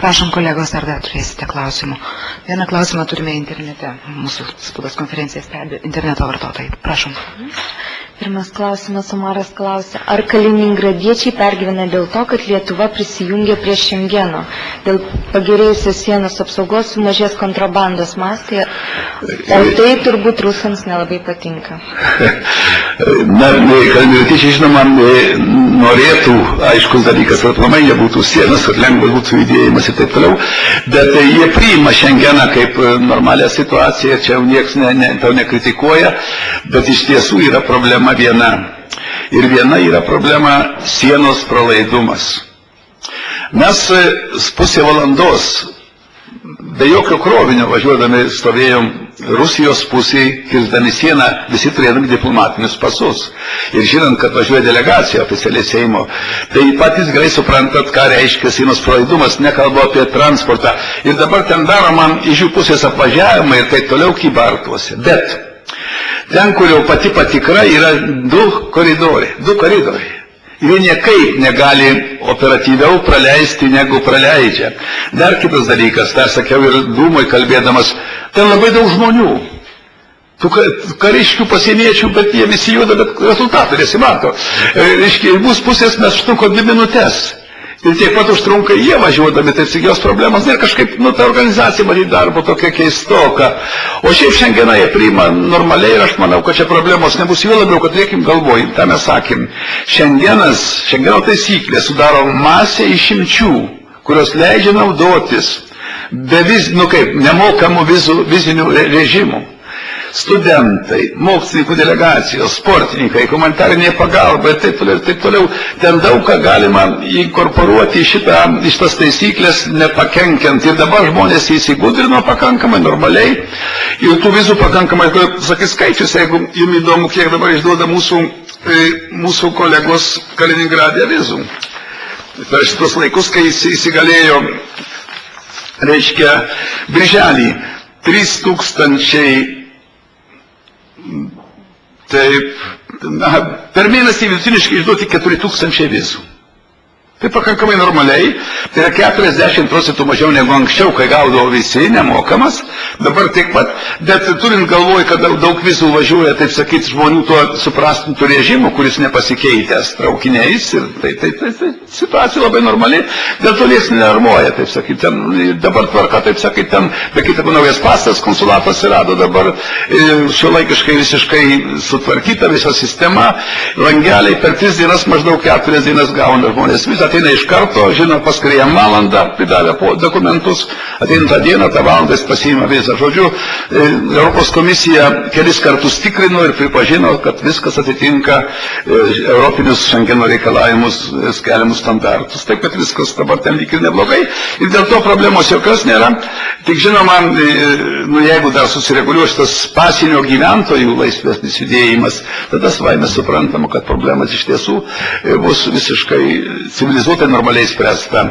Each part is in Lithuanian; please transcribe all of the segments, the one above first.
Prašom, kolegos, ar dar turėsite klausimų? Vieną klausimą turime internete. Mūsų spaudos konferenciją stebi interneto vartotojai. Prašom. Pirmas klausimas, Omaras klausia, ar kaliningradiečiai pergyvena dėl to, kad Lietuva prisijungė prie Šengeno? Dėl pagerėjusios sienos apsaugos sumažės kontrabandos mastai, o tai turbūt rusams nelabai patinka. Na, kaliningradiečiai, žinoma, norėtų, aiškus dalykas, kad aplamai nebūtų sienos, kad lengvas būtų judėjimas ir taip toliau, bet jie priima Šengeną kaip normalią situaciją, čia jau niekas to nekritikuoja, bet iš tiesų yra problema viena. Ir viena yra problema sienos pralaidumas. Mes pusę valandos be jokio krovinio važiuodami stovėjom Rusijos pusėje, kirsdami sieną, visi turėdami diplomatinius pasus. Ir žinant, kad važiuoja delegacija oficialiai Seimo, tai patys gerai suprantat, ką reiškia sienos pralaidumas, nekalbu apie transportą. Ir dabar ten daroma iš jų pusės apvažiavimai ir taip toliau kybartuose. Bet ten, kur jau pati patikra, yra du koridoriai. Jie niekaip negali operatyviau praleisti, negu praleidžia. Dar kitas dalykas, tą sakiau ir dūmoj kalbėdamas, ten labai daug žmonių. Tų kariškių, pasieniečių, bet jie visi juda, bet rezultatų nesimato. Reiškia, mūsų pusės mes užtruko 2 minutės. Ir tiek pat užtrunka jie važiuodami, taip jos problemas, ir kažkaip, ta organizacija matyt darbo tokia keistoka. O šiaip Šengeną jie priima normaliai ir aš manau, kad čia problemos nebus, jau labiau, kad reikim galvoj, tą mes sakėm. Šengeno taisyklė sudaro masę išimčių, kurios leidžia naudotis be nemokamų vizinių režimų. Studentai, mokslininkų delegacijos, sportininkai, humanitarinė pagalba ir taip toliau. Ten daug ką galima inkorporuoti į šitas taisyklės nepakenkiant. Ir dabar žmonės įsigudrino pakankamai normaliai. Ir tų vizų pakankamai, sakys skaičius, jeigu jums įdomu, kiek dabar išduoda mūsų kolegos Kaliningradė vizų. Per šitos laikus, kai įsigalėjo, reiškia, birželį 3000. Taip, per mėnesį vidutiniškai išduoti 4000 vizų. Tai pakankamai normaliai, tai yra 40% mažiau negu anksčiau, kai gaudavo visi, nemokamas, dabar tiek pat, bet turint galvoj, kad daug vizų važiuoja, taip sakyti, žmonių tuo suprastintų režimu, kuris nepasikeitęs traukiniais, ir tai situacija labai normali, dėl to nieks nenermuoja, taip sakyti, dabar tvarka, taip sakyti, ten, be kitako naujas pastas, konsulatas atsirado dabar, šiuolaikiškai visiškai sutvarkyta visa sistema, langeliai per 3 dienas, maždaug 4 dienas gauna žmonės vizą. Ateina iš karto, žino, paskui jam valandą, pridavė dokumentus, ateina tą dieną, tą valandą jis pasiima visą. Žodžiu, Europos komisija kelis kartus tikrino ir pripažino, kad viskas atitinka europinius Šengeno reikalavimus, keliamus standartus. Taip, kad viskas dabar ten lyg ir neblogai. Ir dėl to problemos jokios nėra. Tik žinoma, jeigu dar susireguliuos šitas pasienio gyventojų laisvesnis judėjimas, tada savaime suprantama, kad problemas iš tiesų bus visiškai civilizuotai normaliai spręsta.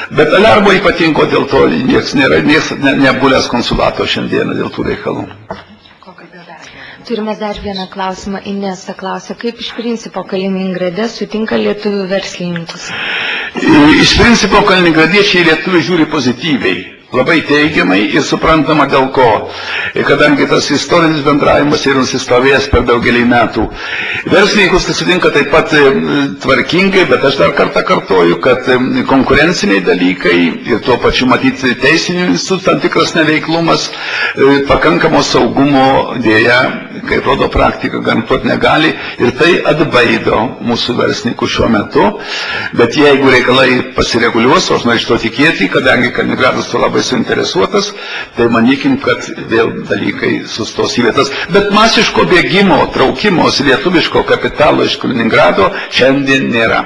Bet aliarmo ypatingo dėl to nieks nėra, nieks neapgulęs konsulato šiandieną dėl tų reikalų. Turime dar vieną klausimą. Inesa klausia, kaip iš principo Kaliningrade sutinka lietuvių verslininkus? Iš principo kaliningradiečiai lietuvių žiūri pozityviai. Labai teigiamai ir suprantama dėl ko, kadangi tas istorinis bendravimas yra nusistovėjęs per daugelį metų. Verslininkus tai sutinka taip pat tvarkingai, bet aš dar kartą kartoju, kad konkurenciniai dalykai ir tuo pačiu matyti teisinių institutų tam tikras neveiklumas, pakankamo saugumo dėja, kaip rodo praktika, garantuoti negali ir tai atbaido mūsų verslininkų šiuo metu, bet jeigu reikalai pasireguliuos, aš noriu iš to tikėti, kadangi Kaliningradas to labai suinteresuotas, tai manykim, kad vėl dalykai sustos į vietas. Bet masiško bėgimo, traukimos lietuviško kapitalo iš Kaliningrado šiandien nėra.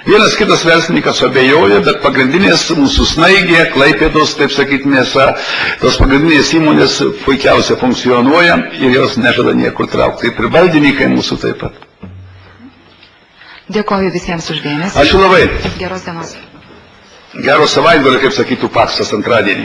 Vienas kitas verslininkas abejoja, bet pagrindinės mūsų Snaigė, Klaipėdos, taip sakyti, mėsa, tos pagrindinės įmonės puikiausiai funkcionuoja ir jos nežada niekur traukti. Taip ir valdininkai mūsų taip pat. Dėkoju visiems už dėmesį. Ačiū labai. Geros dienos. Gero savaitgalio, kaip sakytų Paksas antradienį.